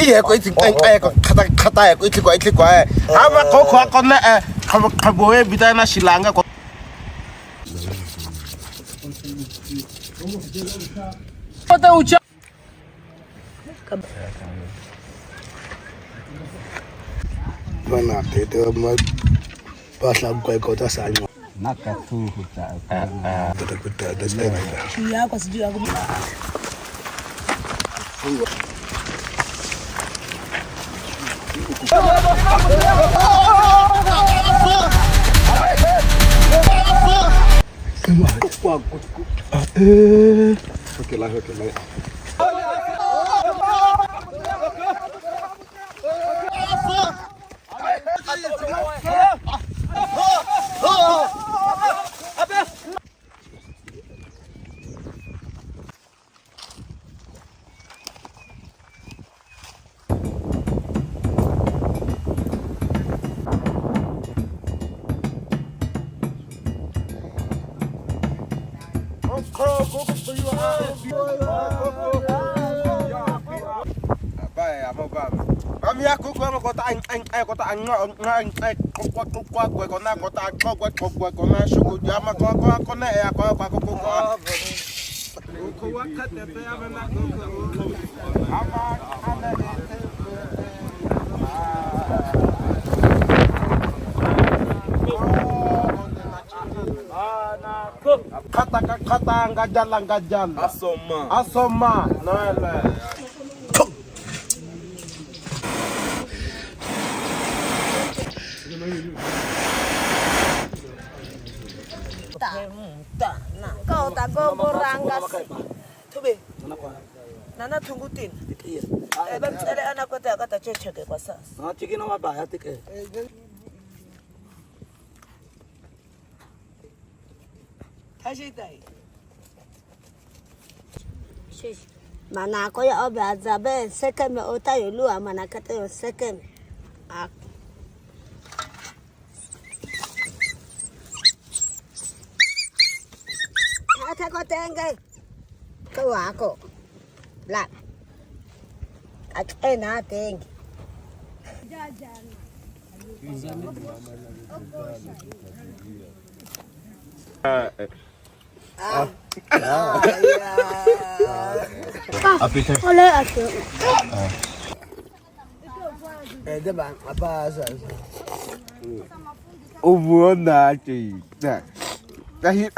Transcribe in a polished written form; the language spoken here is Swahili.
Iya ko itik ko kata ko itik ko ama ko na kaboe bidana silanga ko Pada uca Mana tete ma pasla ko ta sanyo nakatu huta kuta da stay ya kwa sijui yangu Okay lah. Kami aku kota kota kota suku jama kona ya kata ngajal asoma nala kau tak kau beranggas tuh nana tunggutin ada anak kata cecek ke pasas Cikin nama bahaya tike. Mana aku ya obat HADZABE second me ota yulu mana kata yo second Kata kau tengok kau aku lah aku enak tengok oleh aku Dia bang apa asal? ubuan na ci kahit